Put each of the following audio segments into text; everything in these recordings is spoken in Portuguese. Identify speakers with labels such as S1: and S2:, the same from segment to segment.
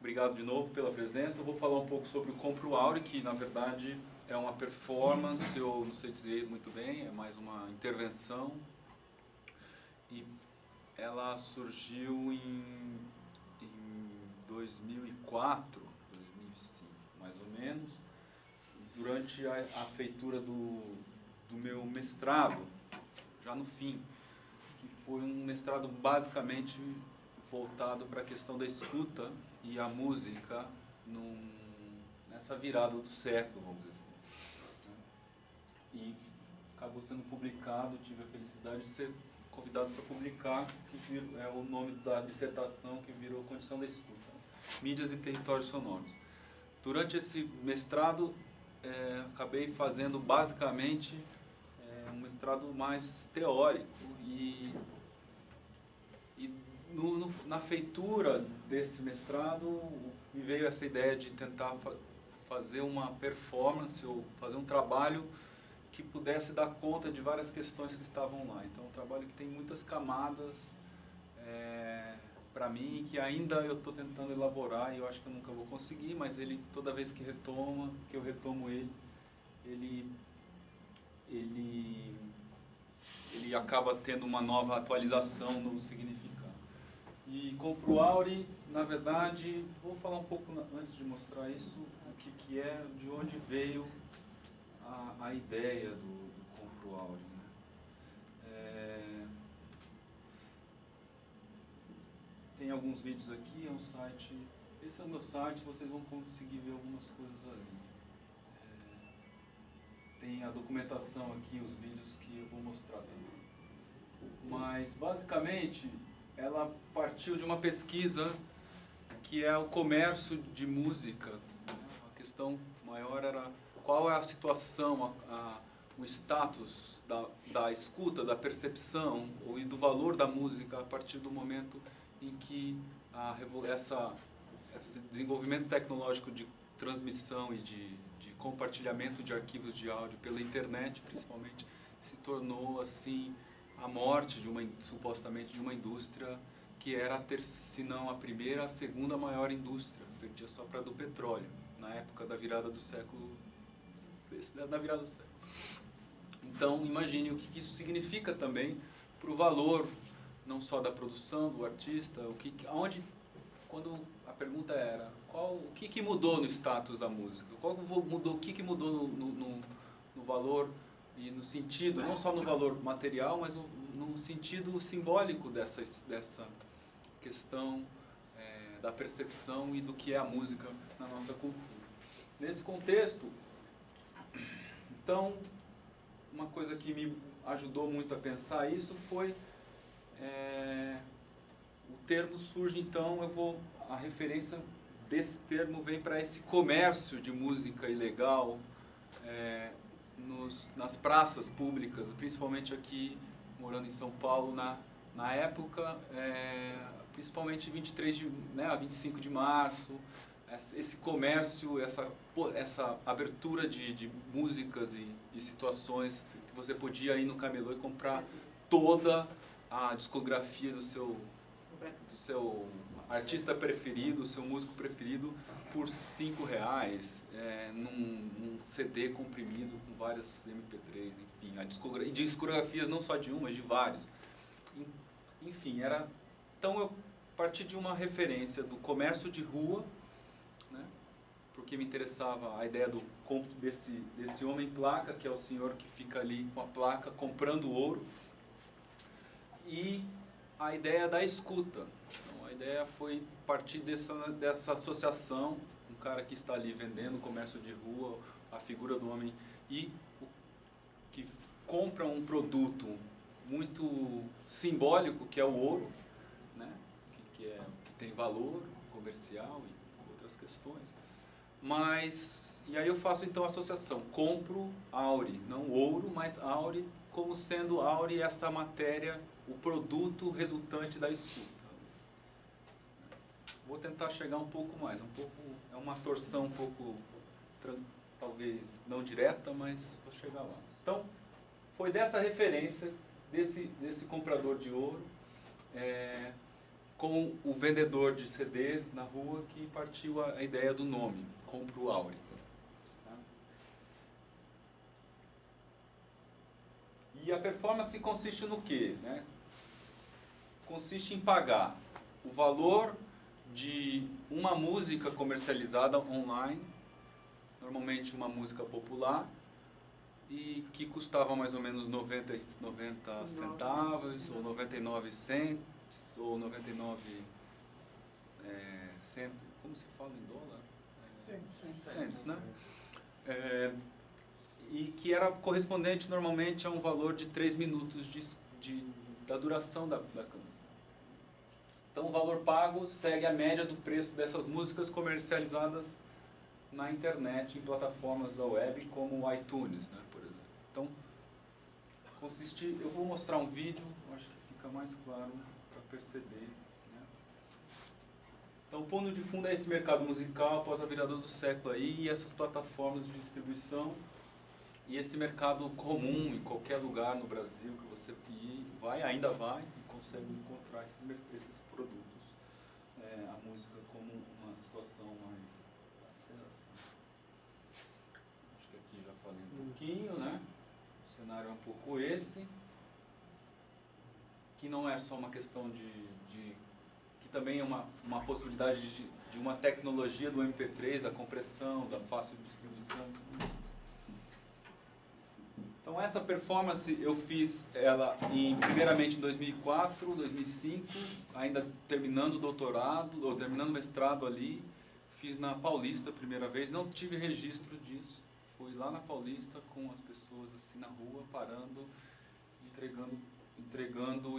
S1: obrigado de novo pela presença. Eu vou falar um pouco sobre o Compro Aure, que na verdade é uma performance, eu não sei dizer muito bem, é mais uma intervenção. E ela surgiu em 2004, 2005, mais ou menos, durante a feitura do meu mestrado, já no fim, que foi um mestrado basicamente voltado para a questão da escuta e a música nessa virada do século, vamos dizer assim. E acabou sendo publicado, tive a felicidade de ser convidado para publicar, que é o nome da dissertação que virou Condição da Escuta, Mídias e Territórios Sonoros. Durante esse mestrado, acabei fazendo basicamente um mestrado mais teórico e na feitura desse mestrado me veio essa ideia de tentar fazer uma performance ou fazer um trabalho que pudesse dar conta de várias questões que estavam lá. Então, um trabalho que tem muitas camadas para mim, que ainda eu estou tentando elaborar e eu acho que eu nunca vou conseguir, mas ele, toda vez que eu retomo ele acaba tendo uma nova atualização no significado. E Compro Aure, na verdade, vou falar um pouco antes de mostrar isso, o que é, de onde veio a ideia do Compro Aure. Tem alguns vídeos aqui, é um site, esse é o meu site, vocês vão conseguir ver algumas coisas ali. Tem a documentação aqui, os vídeos que eu vou mostrar também. Mas, basicamente, ela partiu de uma pesquisa que é o comércio de música. A questão maior era qual é a situação, o status da escuta, da percepção e do valor da música a partir do momento em que esse desenvolvimento tecnológico de transmissão e de compartilhamento de arquivos de áudio pela internet, principalmente, se tornou assim a morte supostamente de uma indústria que era, se não a primeira, a segunda maior indústria, perdia só para a do petróleo, na época da virada do século. Então, imagine o que isso significa também para o valor, não só da produção, do artista, quando a pergunta era, o que mudou no status da música? O que mudou no valor e no sentido, não só no valor material, mas no sentido simbólico dessa questão da percepção e do que é a música na nossa cultura. Nesse contexto, então, uma coisa que me ajudou muito a pensar isso foi o termo surge, então, a referência desse termo vem para esse comércio de música ilegal nas praças públicas, principalmente aqui, morando em São Paulo, na época, principalmente a 25 de março, esse comércio, essa abertura de músicas e situações que você podia ir no camelô e comprar toda a discografia do seu artista preferido, o seu músico preferido, por R$5, num CD comprimido com várias MP3, enfim, e discografias não só de uma, mas de vários. Enfim, então eu parti de uma referência do comércio de rua, né, porque me interessava a ideia desse homem placa, que é o senhor que fica ali com a placa comprando ouro, e a ideia da escuta. Então, a ideia foi partir dessa associação, um cara que está ali vendendo comércio de rua, a figura do homem, e que compra um produto muito simbólico, que é o ouro, né? que tem valor comercial e outras questões. E aí eu faço então a associação, compro aure, não ouro, mas aure, como sendo aure essa matéria, o produto resultante da escuta. Vou tentar chegar um pouco mais, é uma torção um pouco, talvez não direta, mas vou chegar lá. Então, foi dessa referência, desse comprador de ouro, com o vendedor de CDs na rua que partiu a ideia do nome, Compro Áureo. E a performance consiste no quê, né? Consiste em pagar o valor de uma música comercializada online, normalmente uma música popular, e que custava mais ou menos 90 centavos, ou 99 cents, ou 99 cent, como se fala em dólar? Cents, né? E que era correspondente normalmente a um valor de 3 minutos da duração da canção. Então o valor pago segue a média do preço dessas músicas comercializadas na internet, em plataformas da web como o iTunes, né, por exemplo. Então, eu vou mostrar um vídeo, acho que fica mais claro para perceber. Né? Então, o pano de fundo é esse mercado musical após a virada do século aí, e essas plataformas de distribuição, e esse mercado comum em qualquer lugar no Brasil que você ainda vai e consegue encontrar esses produtos. A música como uma situação mais acelerada. Acho que aqui já falei um pouquinho, né? O cenário é um pouco esse, que não é só uma questão que também é uma possibilidade de uma tecnologia do MP3, da compressão, da fácil distribuição. Então essa performance eu fiz ela primeiramente em 2004, 2005, ainda terminando o doutorado, ou terminando o mestrado ali, fiz na Paulista a primeira vez, não tive registro disso, fui lá na Paulista com as pessoas assim na rua, parando, entregando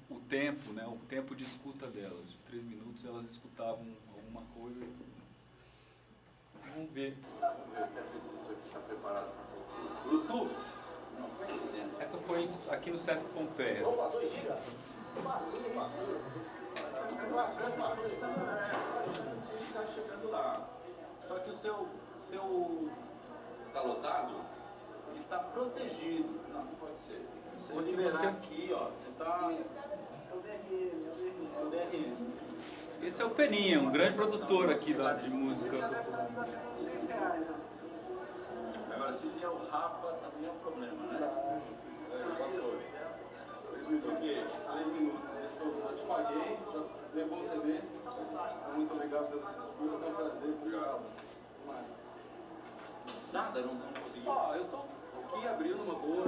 S1: o tempo, né, o tempo de escuta delas, de 3 minutos elas escutavam alguma coisa. Vamos ver. Está preparado para o YouTube? Essa foi aqui no Sesc Pompeia. Opa, 2 GB. Está chegando lá. Só que o seu está lotado, ele está protegido. Não pode ser. Vou liberar aqui, ó. Você está... É o DRM. Esse é o Peninha, um grande produtor aqui de música popular. Agora, se vier o Rapa, também é um problema, né? Passou. 3 minutos aqui, 3 minutos. Eu te paguei, já levou o CD. Muito obrigado pela sua escuta, é um prazer. Obrigado. Nada, não consegui. Eu tô aqui abrindo uma boa,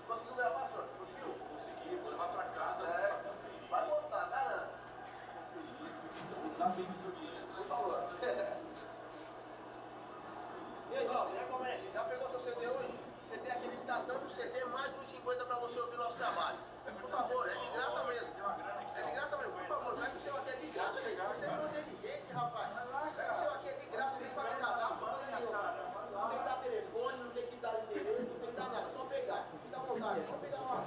S1: Conseguiu gravar, senhor? Conseguiu? Consegui, vou levar pra casa. Vai gostar, cara. Tá bem o seu dinheiro. Por favor. E aí, Cláudio, já pegou seu CD hoje? CD aqui, ele está dando CD mais de 1,50 para você ouvir nosso trabalho. Por favor, é de graça mesmo. É de graça mesmo, por favor, vai que o seu aqui é de graça. Você é inteligente, rapaz. Vai que o seu aqui é de graça, nem para cadastro, não tem que dar telefone, não tem que dar endereço, não tem que dar nada, só pegar. Fica à vontade, só pegar lá.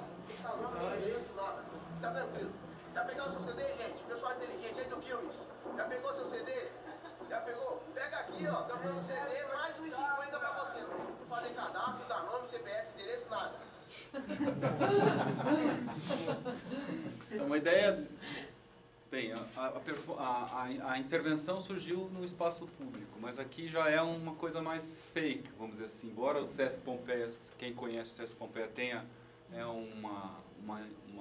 S1: Não tem endereço, nada. Fica tranquilo. Já pegou o seu CD, gente? Pessoal inteligente aí do Kills. Já pegou seu CD? Já pegou? Pega aqui, ó. Tá dando CD, mais 1,50 pra você. Não fazer cadastro, dar nome, CPF, endereço, nada. Então, uma ideia... Bem, a intervenção surgiu no espaço público, mas aqui já é uma coisa mais fake, vamos dizer assim. Embora o Sesc Pompeia, quem conhece o Sesc Pompeia, tenha uma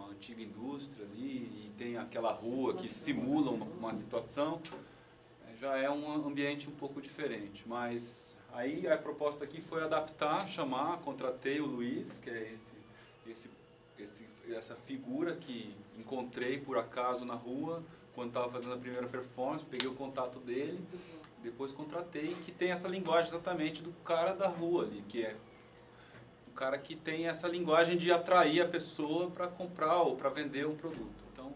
S1: antiga indústria ali e tem aquela rua que simula uma situação, já é um ambiente um pouco diferente. Mas aí a proposta aqui foi adaptar, contratei o Luiz, que é essa figura que encontrei por acaso na rua, quando estava fazendo a primeira performance, peguei o contato dele, depois contratei, que tem essa linguagem exatamente do cara da rua ali, que é o cara que tem essa linguagem de atrair a pessoa para comprar ou para vender um produto. Então,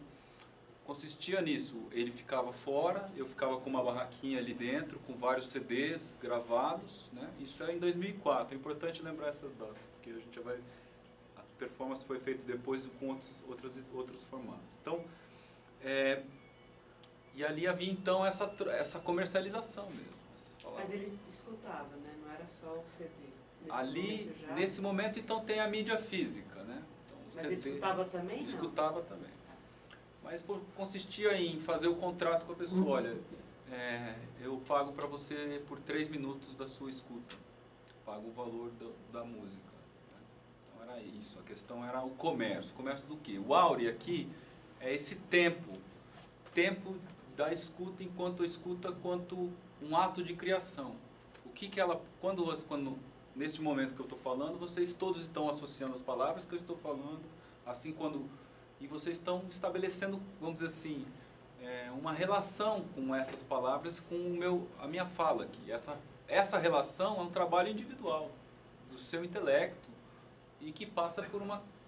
S1: consistia nisso, ele ficava fora, eu ficava com uma barraquinha ali dentro, com vários CDs gravados, né? Isso é em 2004, é importante lembrar essas datas, porque a gente já vai... A performance foi feita depois com outros formatos. Então, e ali havia então essa comercialização mesmo.
S2: Mas ele escutava, né? Não era só o CD.
S1: Nesse momento, então, tem a mídia física, né?
S2: Mas ele escutava também, não?
S1: Escutava também. Mas consistia em fazer o contrato com a pessoa. Olha, eu pago para você por 3 minutos da sua escuta. Pago o valor da música. Então era isso. A questão era o comércio. O comércio do quê? O Auri aqui é esse tempo da escuta enquanto escuta, quanto um ato de criação. O que ela, quando nesse momento que eu estou falando, vocês todos estão associando as palavras que eu estou falando, assim e vocês estão estabelecendo, vamos dizer assim, uma relação com essas palavras, com a minha fala aqui. Essa relação é um trabalho individual do seu intelecto e que passa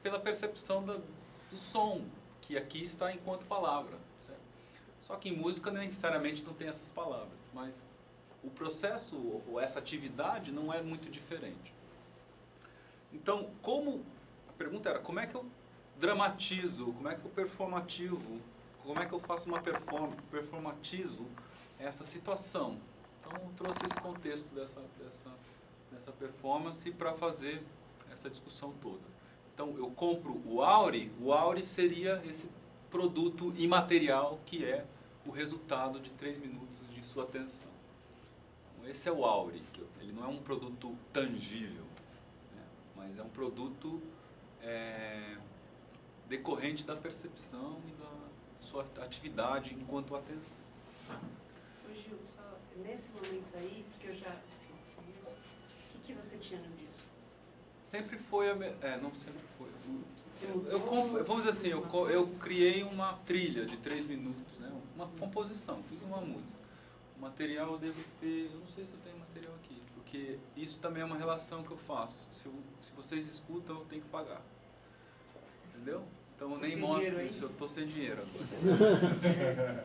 S1: pela percepção do som, que aqui está enquanto palavra. Certo? Só que em música necessariamente não tem essas palavras, mas o processo ou essa atividade não é muito diferente. Então, a pergunta era, como é que eu dramatizo, como é que eu performativo, como é que eu faço uma performatizo essa situação? Então, eu trouxe esse contexto dessa performance para fazer essa discussão toda. Então, eu compro o Auri seria esse produto imaterial que é o resultado de 3 minutos de sua atenção. Então, esse é o Auri, ele não é um produto tangível, né? Mas é um produto decorrente da percepção e da sua atividade enquanto atenção.
S2: Ô Gil, só nesse momento aí, porque eu já fiz isso, o que você tinha no disco?
S1: Sempre foi não sempre foi. Vamos dizer assim, eu criei uma trilha de 3 minutos, né? Uma composição, fiz uma música. O material eu devo ter, eu não sei se eu tenho material aqui, porque isso também é uma relação que eu faço. Se vocês escutam, eu tenho que pagar. Entendeu? Então eu nem mostro isso, eu estou sem dinheiro agora.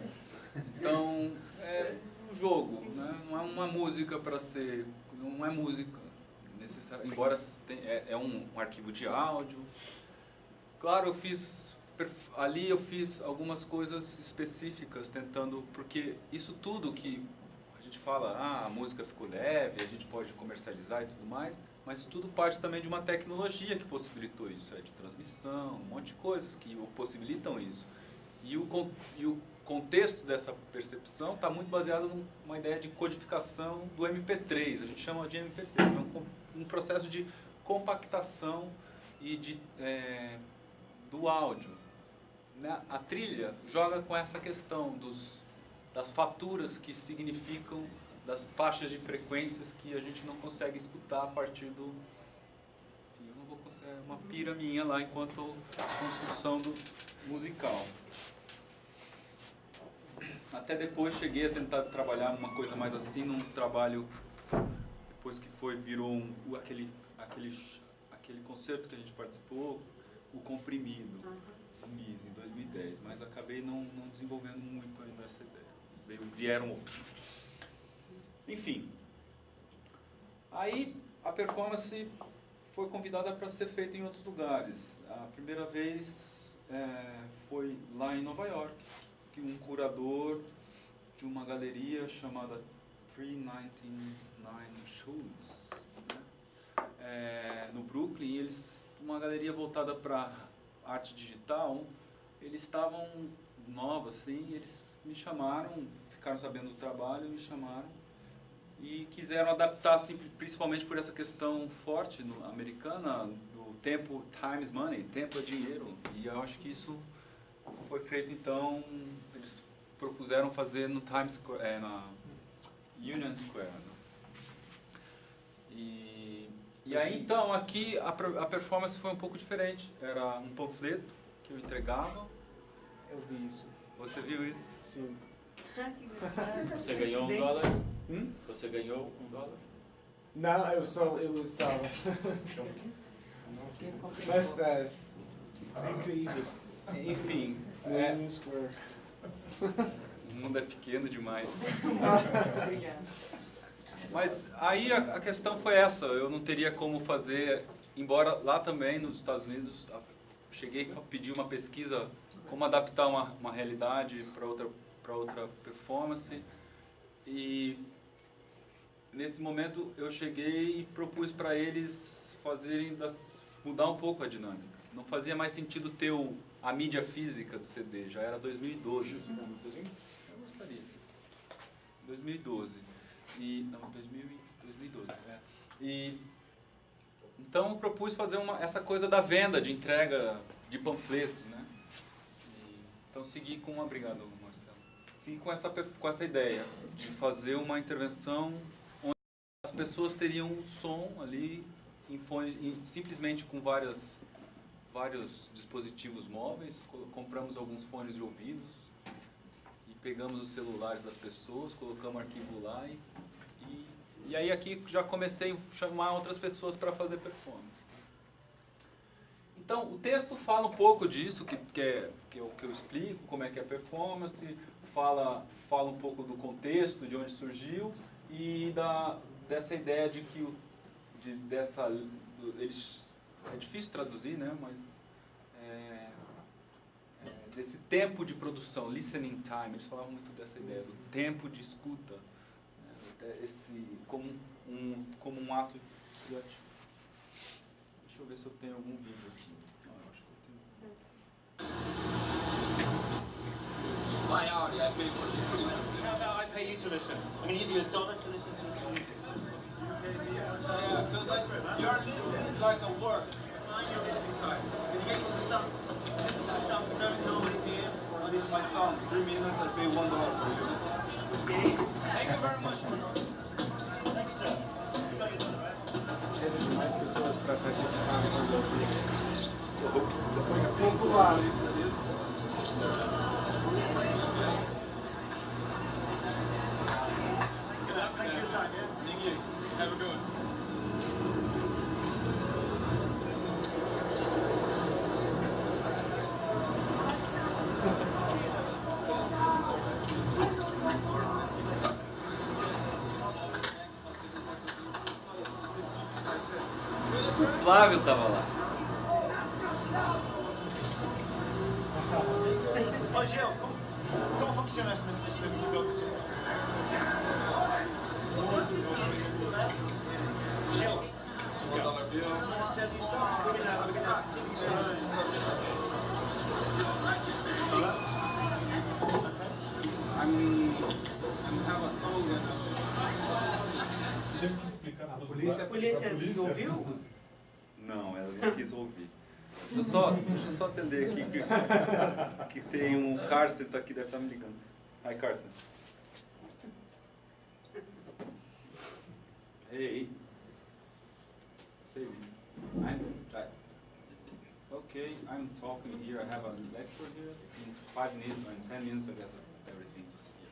S1: Então, é um jogo, né? Não é uma música para ser, não é música necessária, embora é um arquivo de áudio. Claro, eu fiz algumas coisas específicas tentando, porque isso tudo que a gente fala, a música ficou leve, a gente pode comercializar e tudo mais, mas isso tudo parte também de uma tecnologia que possibilitou isso, de transmissão, um monte de coisas que possibilitam isso. E o contexto dessa percepção está muito baseado numa ideia de codificação do MP3, a gente chama de MP3, é um processo de compactação e do áudio. Né? A trilha joga com essa questão das faturas que significam, das faixas de frequências que a gente não consegue escutar a partir do... Enfim, eu não vou conseguir, uma pira minha lá enquanto construção musical. Até depois cheguei a tentar trabalhar uma coisa mais assim, num trabalho, depois que virou aquele concerto que a gente participou, o Comprimido, o MIS, em 2010, mas acabei não desenvolvendo muito ainda essa ideia. Vieram outros. Enfim, aí a performance foi convidada para ser feita em outros lugares. A primeira vez foi lá em Nova York, que um curador de uma galeria chamada 399 Shows, né? No Brooklyn, uma galeria voltada para arte digital, eles estavam novos, assim, eles me chamaram, ficaram sabendo do trabalho, me chamaram e quiseram adaptar, assim, principalmente por essa questão forte americana do tempo, time is money, tempo é dinheiro, e eu acho que isso foi feito, então, eles propuseram fazer no Times Square, na Union Square. Né? E aí, então, aqui a performance foi um pouco diferente. Era um panfleto que eu entregava.
S3: Eu vi isso.
S1: Você viu isso?
S3: Sim.
S2: Que engraçado.
S4: Você ganhou $1? Você ganhou $1?
S3: Não, eu estava. Mas é incrível.
S1: Enfim,
S3: Union Square.
S1: o mundo é pequeno demais.
S2: Obrigada.
S1: Mas aí a questão foi essa, eu não teria como fazer, embora lá também nos Estados Unidos, cheguei a pedir uma pesquisa, como adaptar uma realidade para outra performance, e nesse momento eu cheguei e propus para eles mudar um pouco a dinâmica. não fazia mais sentido ter a mídia física do CD, já era 2012. Eu gostaria. 2012. Não, 2012, então eu propus fazer essa coisa da venda, de entrega de panfletos, né? Então segui obrigado, Marcelo. Segui com essa ideia de fazer uma intervenção onde as pessoas teriam um som ali em fones, simplesmente com vários dispositivos móveis. Compramos alguns fones de ouvidos e pegamos os celulares das pessoas, colocamos arquivo lá e aí aqui já comecei a chamar outras pessoas para fazer performance. Então, o texto fala um pouco disso, que é o que eu explico, como é que é a performance, fala um pouco do contexto, de onde surgiu, e dessa ideia de que é difícil traduzir, né, mas desse tempo de produção, listening time, eles falavam muito dessa ideia, do tempo de escuta, né, como um ato criativo. Deixa eu ver se eu tenho algum vídeo assim. Não, eu acho que eu tenho.
S5: I already, I pay for this.
S6: No, I pay you to listen. I'm going to give you $1 to listen to the song.
S5: Yeah, because your listening is like a work.
S6: Mind your listening time. When you get into the stuff, listen to the stuff you don't normally hear.
S5: For this my song, 3 minutes, I pay $1 for you.
S6: Okay.
S5: Thank you very much.
S6: Thank you, sir. You got your $1, right?
S3: Teve demais pessoas para participar quando eu vi. Pontuar.
S6: Thanks for your time, yeah?
S5: Thank you. Have a good one.
S1: O Flávio estava lá.
S6: Oh, Gil, como funciona esse negócio? Gil.
S5: $1 bill. I'm have a song
S7: Teve que explicar para
S2: A polícia ouviu?
S1: Não, ela não quis ouvir. Deixa eu só atender aqui que tem um Carsten tá aqui, deve estar me ligando. Hi, Carsten. Hey. Say me. Okay, I'm talking here. I have a lecture here. In 5 minutes or in 10 minutes, I guess everything's here.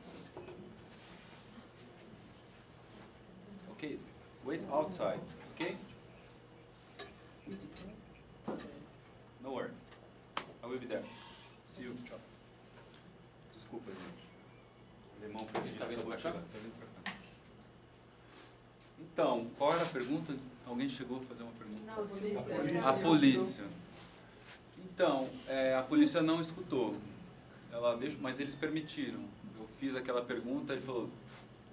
S1: Okay, wait outside, okay? No worry. I will be there. See you. Tchau. Desculpa, gente. Alemão perdido.
S4: Tá vindo pra cá?
S1: Tá vindo pra cá. Então, qual era a pergunta? Alguém chegou a fazer uma pergunta?
S2: Não, a polícia.
S1: A polícia. Então, a polícia não escutou. Mas eles permitiram. Eu fiz aquela pergunta, ele falou,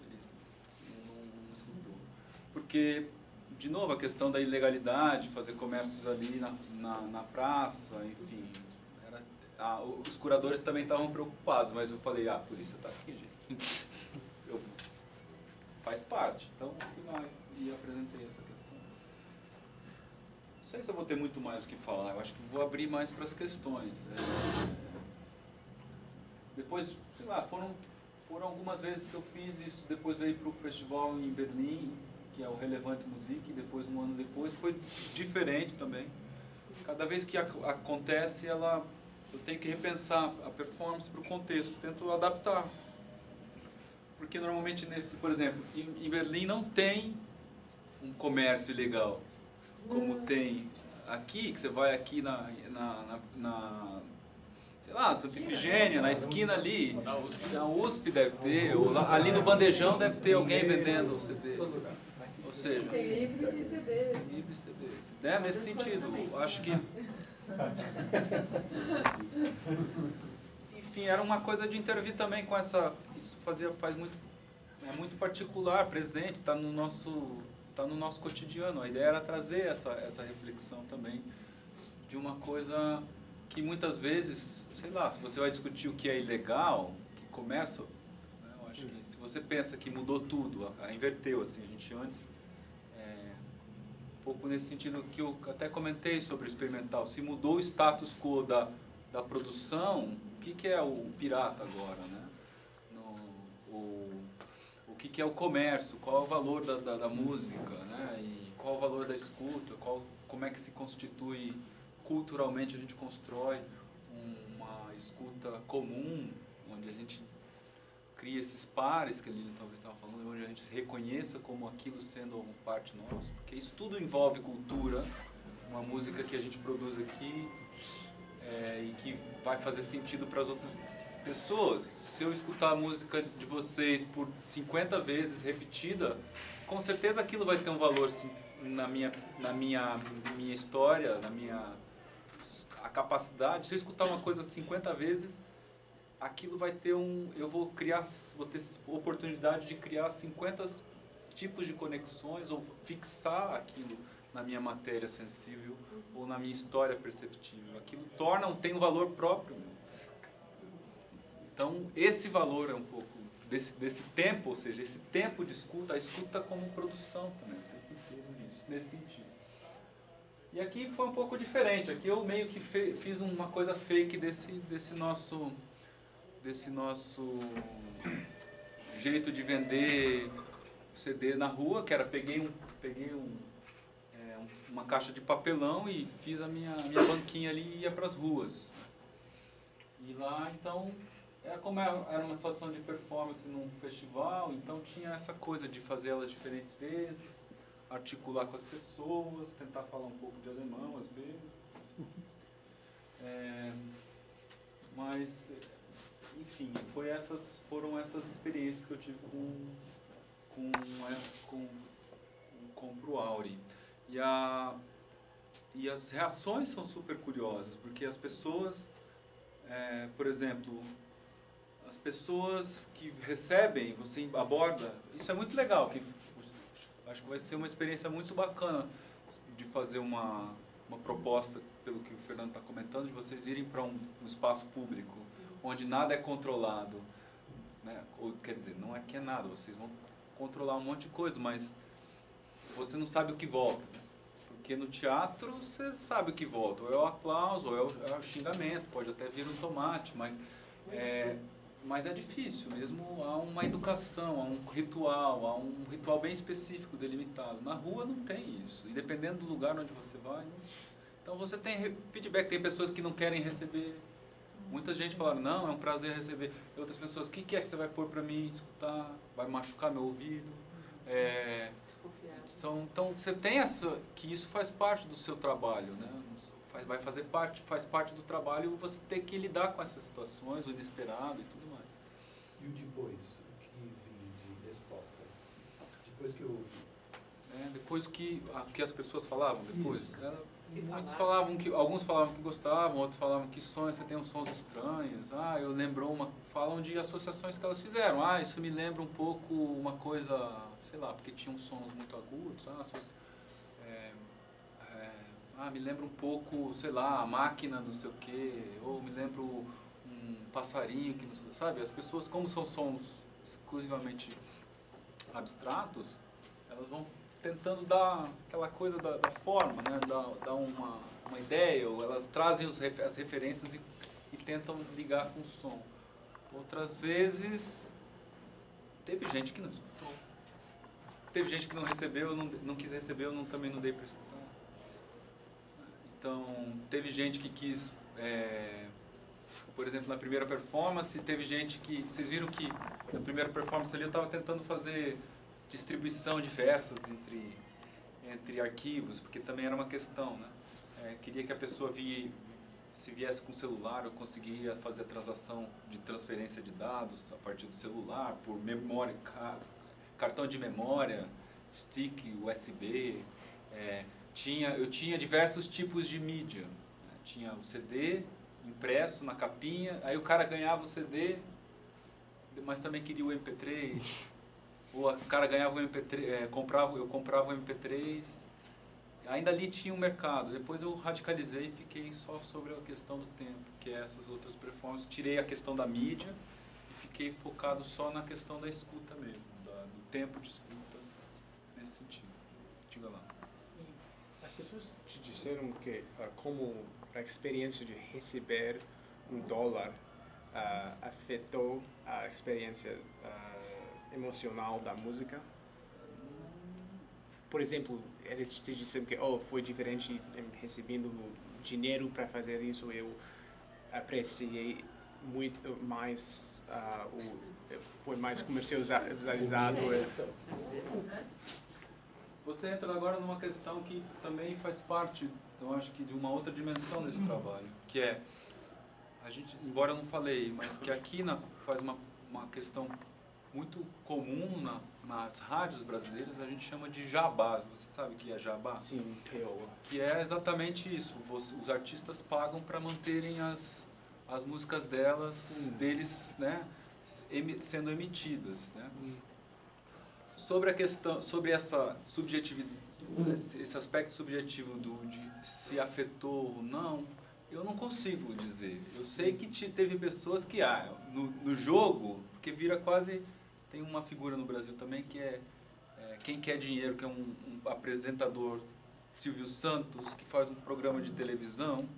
S1: ele não escutou. Porque, de novo, a questão da ilegalidade, fazer comércios ali na praça, enfim. Os curadores também estavam preocupados, mas eu falei, a polícia está aqui, gente. Faz parte. Então, eu fui lá e apresentei essa questão. Não sei se eu vou ter muito mais o que falar, eu acho que vou abrir mais para as questões. Depois, sei lá, foram algumas vezes que eu fiz isso, depois veio para o festival em Berlim, que é o Relevante Musik, depois um ano depois, foi diferente também. Cada vez que acontece, eu tenho que repensar a performance para o contexto, tento adaptar. Porque normalmente, por exemplo, em Berlim não tem um comércio ilegal, como tem aqui, que você vai aqui sei lá, Santa Ifigênia, na esquina ali, na USP deve ter, ou ali no Bandejão deve ter alguém vendendo o CD. Ou seja,
S8: Tem livro e tem CD.
S1: livre CD. Nesse sentido, eu acho que... Enfim, era uma coisa de intervir também com essa... Isso é muito particular, presente, está no nosso cotidiano. A ideia era trazer essa reflexão também de uma coisa que muitas vezes, sei lá, se você vai discutir o que é ilegal, que comércio, né, eu acho que se você pensa que mudou tudo, inverteu, assim, a gente antes, um pouco nesse sentido que eu até comentei sobre o experimental, se mudou o status quo da produção, o que é o pirata agora, né? O que é o comércio, qual é o valor da música, né? E qual é o valor da escuta, como é que se constitui culturalmente, a gente constrói uma escuta comum, onde a gente cria esses pares que ele talvez estava falando, onde a gente se reconheça como aquilo sendo uma parte nossa, porque isso tudo envolve cultura, uma música que a gente produz aqui e que vai fazer sentido para as outras pessoas. Se eu escutar a música de vocês por 50 vezes repetida, com certeza aquilo vai ter um valor na minha história, a capacidade. Se eu escutar uma coisa 50 vezes, aquilo vai ter eu vou ter oportunidade de criar 50 tipos de conexões ou fixar aquilo na minha matéria sensível ou na minha história perceptível. Aquilo tem um valor próprio. Então, esse valor é um pouco desse tempo, ou seja, esse tempo de escuta, a escuta como produção também, o tempo inteiro nesse sentido. E aqui foi um pouco diferente, aqui eu meio que fiz uma coisa fake desse nosso jeito de vender CD na rua, que era peguei uma caixa de papelão e fiz a minha banquinha ali e ia para as ruas. E lá, então, como era uma situação de performance num festival, então tinha essa coisa de fazer elas diferentes vezes, articular com as pessoas, tentar falar um pouco de alemão às vezes. Mas, enfim, foram essas experiências que eu tive com Pro Auri. E as reações são super curiosas, porque as pessoas, por exemplo, as pessoas que recebem, você aborda, isso é muito legal, acho que vai ser uma experiência muito bacana de fazer uma proposta, pelo que o Fernando está comentando, de vocês irem para um espaço público, onde nada é controlado, né? Ou, quer dizer, não é que é nada, vocês vão controlar um monte de coisa, mas você não sabe o que volta, né? Porque no teatro você sabe o que volta, ou é o aplauso, ou é o xingamento, pode até vir um tomate, mas é difícil, mesmo há uma educação, há um ritual bem específico, delimitado. Na rua não tem isso, e dependendo do lugar onde você vai, então você tem feedback, tem pessoas que não querem receber, muita gente fala, não, é um prazer receber, e outras pessoas, o que é que você vai pôr para mim escutar, vai machucar meu ouvido, então você tem que isso faz parte do seu trabalho, né? Faz parte do trabalho você ter que lidar com essas situações, o inesperado e tudo mais.
S7: E o depois, o que vem de resposta? Depois que eu ouvi.
S1: Depois que as pessoas falavam, depois. Alguns falavam que gostavam, outros falavam que você tem uns sons estranhos. Eu lembro falam de associações que elas fizeram. Isso me lembra um pouco uma coisa, sei lá, porque tinham sons muito agudos. Me lembra um pouco, sei lá, a máquina, não sei o quê, ou me lembro um passarinho que não sei, sabe? As pessoas, como são sons exclusivamente abstratos, elas vão tentando dar aquela coisa da forma, né? Dar uma ideia, ou elas trazem as referências e tentam ligar com o som. Outras vezes, teve gente que não escutou. Teve gente que não recebeu, não quis receber, eu também não dei para escutar. Então, teve gente que quis, por exemplo, na primeira performance, teve gente que... Vocês viram que na primeira performance ali eu estava tentando fazer distribuição diversas entre arquivos, porque também era uma questão, né? Queria que a pessoa se viesse com o celular, eu conseguia fazer a transação de transferência de dados a partir do celular, por memória, cartão de memória, stick, USB... Eu tinha diversos tipos de mídia, né? Tinha o CD impresso na capinha, aí o cara ganhava o CD, mas também queria o MP3, ou o cara ganhava o MP3, eu comprava o MP3, Ainda ali tinha um mercado. Depois eu radicalizei e fiquei só sobre a questão do tempo, que é essas outras performances. Tirei a questão da mídia e fiquei focado só na questão da escuta mesmo, do tempo de escuta, nesse sentido. Diga lá.
S3: As pessoas te disseram que como a experiência de receber $1 afetou a experiência emocional da música? Por exemplo, eles te disseram que foi diferente recebendo dinheiro para fazer isso, eu apreciei muito mais, foi mais comercializado.
S1: Você entra agora numa questão que também faz parte, eu acho que de uma outra dimensão desse trabalho, que é, a gente, embora eu não falei, mas que aqui faz uma questão muito comum nas rádios brasileiras, a gente chama de jabá. Você sabe o que é jabá?
S3: Sim,
S1: que é exatamente isso. Os artistas pagam para manterem as músicas deles, né, sendo emitidas, né? Sobre a questão, sobre essa subjetividade, esse aspecto subjetivo de se afetou ou não, eu não consigo dizer. Eu sei que teve pessoas que no jogo, porque vira quase, tem uma figura no Brasil também que é Quem Quer Dinheiro, que é um apresentador, Silvio Santos, que faz um programa de televisão,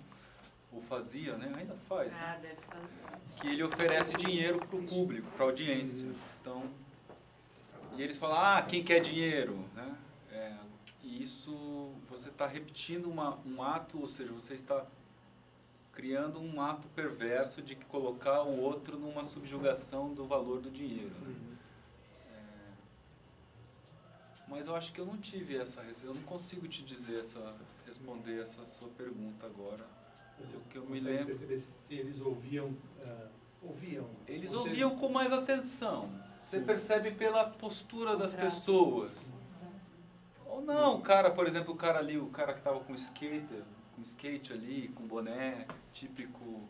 S1: ou fazia, né? Ainda faz, né?
S2: Deve fazer.
S1: Que ele oferece dinheiro para o público, para a audiência. Então, e eles falam, quem quer dinheiro, né? E isso, você está repetindo um ato, ou seja, você está criando um ato perverso de colocar o outro numa subjugação do valor do dinheiro, né? Mas eu acho que eu não tive eu não consigo te dizer responder essa sua pergunta agora. O que eu me lembro.
S7: Perceber se eles ouviam.
S1: Eles
S7: Você-
S1: ouviam com mais atenção. Você
S3: Sim.
S1: percebe pela postura das
S2: Contraste.
S1: pessoas. Ou não, o cara, por exemplo, o cara que estava com skate ali, com boné, típico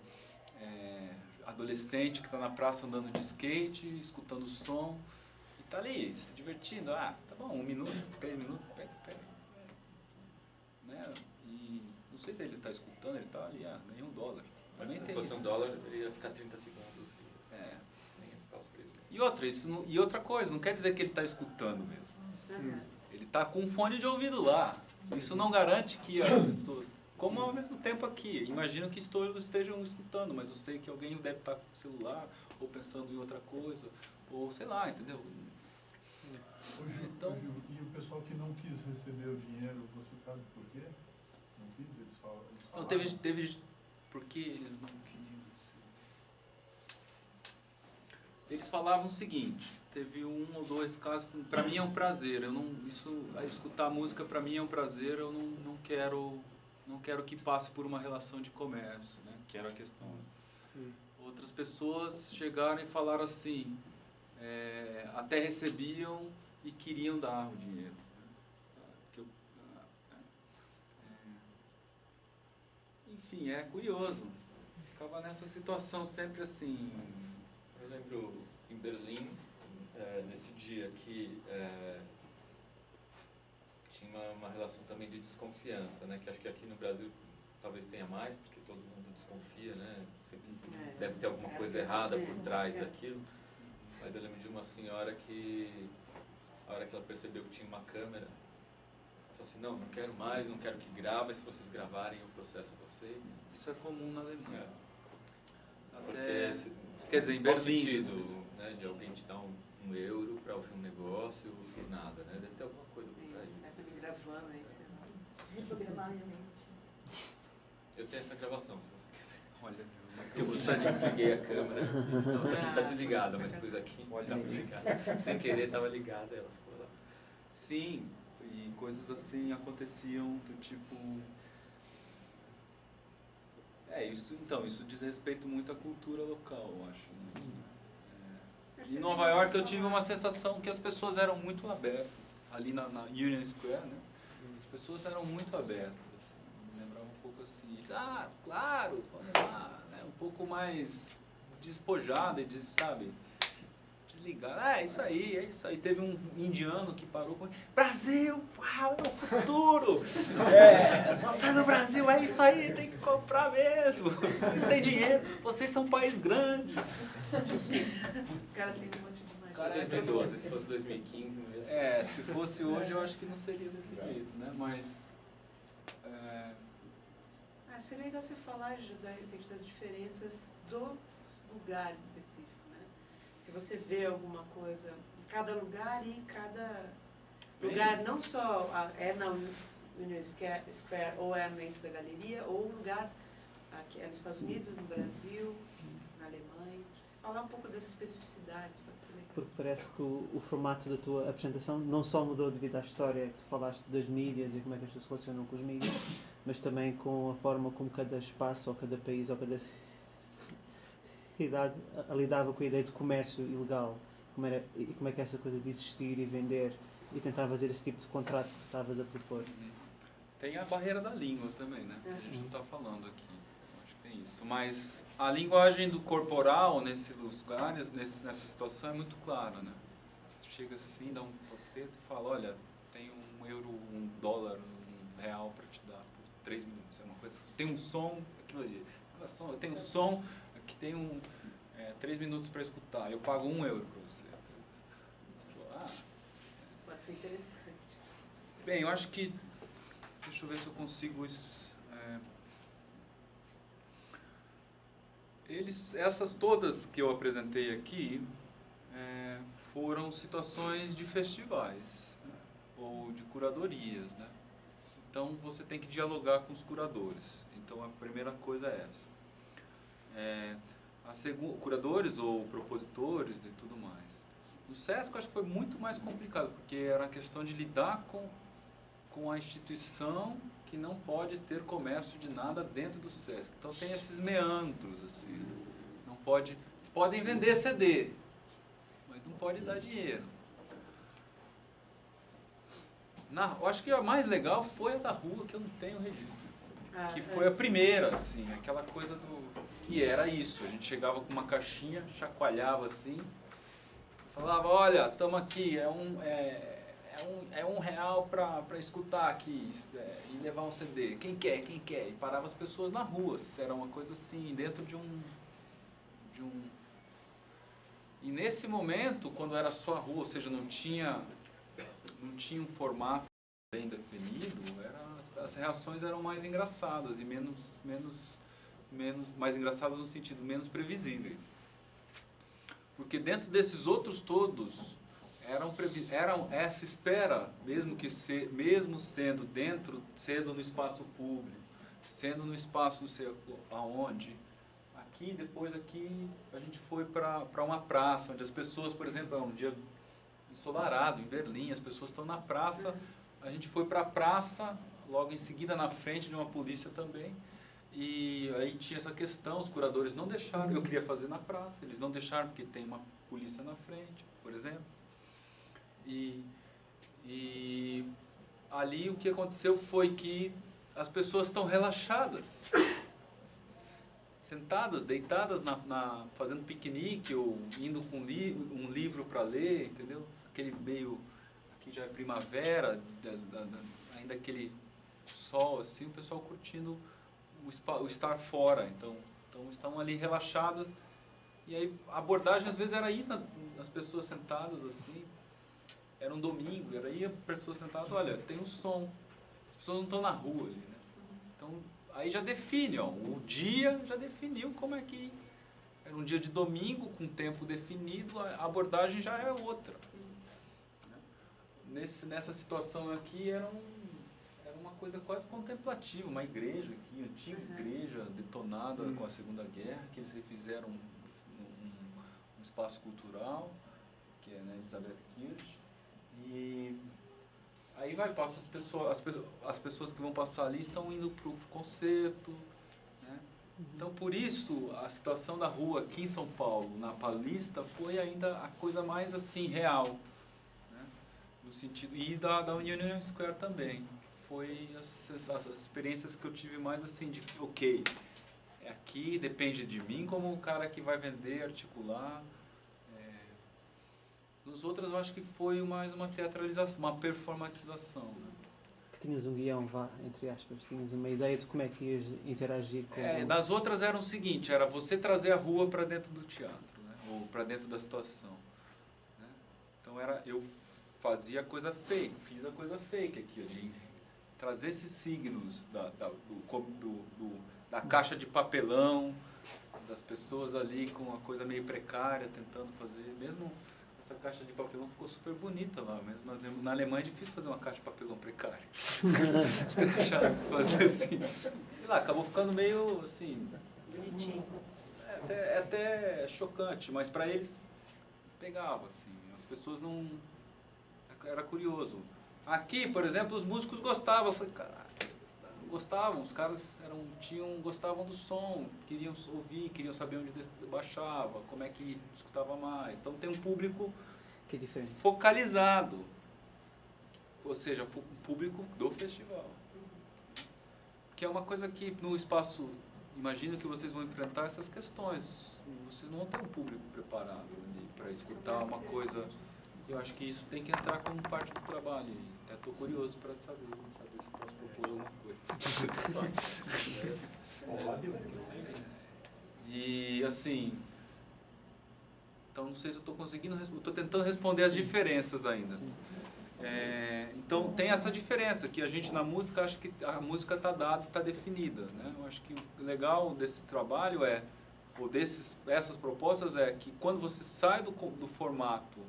S1: adolescente que está na praça andando de skate, escutando o som, e tá ali, se divertindo. Tá bom, 1 minuto, 3 minutos, pega. Né? E não sei se ele está escutando, ele está ali, ganhou $1.
S4: Mas
S1: Também
S4: se
S1: tem
S4: não fosse
S1: isso.
S4: $1, ele ia ficar 30 segundos.
S1: É.
S4: Nem ia ficar os 3 minutos.
S1: E outra coisa, não quer dizer que ele está escutando mesmo.
S2: Aham.
S1: Ele está com um fone de ouvido lá. Isso não garante que as pessoas... Como ao mesmo tempo aqui. Imagino que todos estejam escutando, mas eu sei que alguém deve estar com o celular, ou pensando em outra coisa, ou sei lá, entendeu? Então-
S8: E o pessoal que não quis receber o dinheiro, você sabe por quê? Não quis? Eles falaram.
S1: Não, teve... Por que eles não queriam receber? Eles falavam o seguinte... Teve 1 ou 2 casos, para mim é um prazer, escutar música para mim é um prazer, eu não quero que passe por uma relação de comércio, né, que era a questão. Outras pessoas chegaram e falaram assim, até recebiam e queriam dar o dinheiro. Né, enfim, é curioso, ficava nessa situação sempre assim.
S4: Eu lembro em Berlim, nesse dia que tinha uma relação também de desconfiança, né? Que acho que aqui no Brasil talvez tenha mais, porque todo mundo desconfia, né? Sempre deve ter alguma coisa errada por trás daquilo. Mas eu lembro de uma senhora que, a hora que ela percebeu que tinha uma câmera, ela falou assim, não quero mais, não quero que grave, se vocês gravarem eu processo vocês.
S1: Isso é comum na Alemanha.
S4: Porque,
S1: Quer dizer, em
S4: qual
S1: Berlim,
S4: sentido, né, de alguém te dar €1 para ouvir um negócio e nada, né? Deve ter alguma coisa por trás disso.
S2: Gravando aí, você
S9: Reprogramar a mente.
S4: Eu tenho essa gravação, se você quiser.
S1: Olha,
S4: Eu desliguei a câmera, aqui está desligada, mas pus aqui, estava ligada. Sem querer estava ligada, ela ficou lá.
S1: sim, e coisas assim aconteciam do tipo... Isso diz respeito muito à cultura local, eu acho. Né? Em Nova York eu tive uma sensação que as pessoas eram muito abertas, ali na Union Square, né? As pessoas eram muito abertas, assim, me lembrava um pouco assim, claro, vamos lá, né? Um pouco mais despojada e sabe, ligaram. É isso aí, é isso aí. Teve um indiano que parou com Brasil, uau, é o futuro. Você no Brasil, é isso aí, tem que comprar mesmo. Vocês têm dinheiro, vocês são um país grande.
S2: O cara tem um monte de mais.
S4: Só 2012, se fosse 2015 mesmo.
S1: Se fosse hoje eu acho que não seria desse jeito, né? Mas...
S2: seria legal você falar, de repente, das diferenças dos lugares específicos, né? Se você vê alguma coisa em cada lugar e cada lugar, não só é na Union Square ou é dentro da galeria, ou um lugar aqui, é nos Estados Unidos, no Brasil, na Alemanha. Se falar um pouco das especificidades, pode ser legal.
S9: Porque parece que o formato da tua apresentação não só mudou devido à história que tu falaste das mídias e como é que as pessoas se relacionam com os mídias, mas também com a forma como cada espaço, ou cada país, ou cada cidade lidava com a ideia de comércio ilegal. Como é que essa coisa de existir e vender e tentar fazer esse tipo de contrato que tu estavas a propor.
S1: Tem a barreira da língua também, né? Que a gente não está falando aqui. Acho que tem isso. Mas a linguagem do corporal nesses lugares, nessa situação, é muito clara, né? Você chega assim, dá um panfleto e fala, olha, tem €1, $1, R$1 para te dar por 3 minutos. É uma coisa assim. Tem um som, aquilo ali. Tem um som, aqui tem 3 minutos para escutar. Eu pago €1 para você.
S2: Pode ser interessante.
S1: Bem, eu acho que... Deixa eu ver se eu consigo... essas todas que eu apresentei aqui foram situações de festivais, né? Ou de curadorias, né? Então, você tem que dialogar com os curadores. Então, a primeira coisa é essa. Curadores ou propositores e tudo mais. No SESC, eu acho que foi muito mais complicado, porque era a questão de lidar com a instituição que não pode ter comércio de nada dentro do SESC. Então, tem esses meandros, assim. Não pode... Podem vender CD, mas não pode dar dinheiro. Eu acho que a mais legal foi a da rua, que eu não tenho registro. Que foi a primeira, assim, aquela coisa que era isso. A gente chegava com uma caixinha, chacoalhava assim, falava, olha, estamos aqui, é R$1 para escutar aqui e levar um CD. Quem quer? Quem quer? E parava as pessoas na rua. Era uma coisa assim, dentro de um... E nesse momento, quando era só a rua, ou seja, não tinha um formato bem definido, as reações eram mais engraçadas e mais engraçadas no sentido menos previsíveis. Porque dentro desses outros todos, eram essa espera, mesmo sendo no espaço público, sendo no espaço não sei aonde, depois a gente foi para uma praça, onde as pessoas, por exemplo, um dia ensolarado, em Berlim, as pessoas estão na praça, a gente foi para a praça, logo em seguida na frente de uma polícia também, e aí tinha essa questão, os curadores não deixaram, eu queria fazer na praça, eles não deixaram porque tem uma polícia na frente, por exemplo, e ali o que aconteceu foi que as pessoas estão relaxadas, sentadas, deitadas, fazendo piquenique ou indo com um livro para ler, entendeu? Aquele meio, aqui já é primavera, ainda aquele sol assim, o pessoal curtindo o estar fora, então estão ali relaxadas, e aí a abordagem às vezes era ir nas pessoas sentadas assim, era um domingo, era ir as pessoas sentadas, olha, tem um som, as pessoas não estão na rua ali, né? Então, aí já define, o dia já definiu como é que... Era um dia de domingo, com tempo definido, a abordagem já é outra. Nessa situação aqui, era uma coisa quase contemplativa, uma igreja aqui, antiga igreja detonada com a Segunda Guerra, que eles refizeram um espaço cultural, que é Elizabeth Kirch, e... Aí passa as pessoas que vão passar ali estão indo para o concerto, né? Então, por isso, a situação da rua aqui em São Paulo, na Paulista, foi ainda a coisa mais assim, real, né? No sentido, e da Union Square também. Foi as experiências que eu tive mais assim, de ok, é aqui, depende de mim como o cara que vai vender, articular. Nos outros eu acho que foi mais uma teatralização, uma performatização. Né?
S9: Que tinhas um guião, vá, entre aspas, tinhas uma ideia de como é que ias interagir com
S1: Das outras era o seguinte, era você trazer a rua para dentro do teatro, né? Ou para dentro da situação. Né? Então eu fazia a coisa fake, fiz a coisa fake aqui, de trazer esses signos da caixa de papelão, das pessoas ali com uma coisa meio precária, tentando fazer, mesmo essa caixa de papelão ficou super bonita lá, mesmo na Alemanha é difícil fazer uma caixa de papelão precária. Fazer assim. Sei lá, acabou ficando meio assim,
S2: Bonitinho.
S1: é até chocante, mas para eles pegava assim, as pessoas não, era curioso. Aqui, por exemplo, os músicos gostavam, eu falei, cara, gostavam, os caras gostavam do som, queriam ouvir, queriam saber onde baixava, como é que escutava mais. Então tem um público
S9: que é diferente.
S1: focalizado, ou seja, um público do festival. Que é uma coisa que no espaço, imagino que vocês vão enfrentar essas questões, vocês não vão ter um público preparado para escutar uma coisa. Eu acho que isso tem que entrar como parte do trabalho. Até estou curioso para saber se posso propor alguma coisa. E assim, então não sei se eu estou conseguindo, estou tentando responder as diferenças ainda. Então tem essa diferença que a gente na música acha que a música está dada, está definida, né? Eu acho que o legal desse trabalho essas propostas é que quando você sai do formato,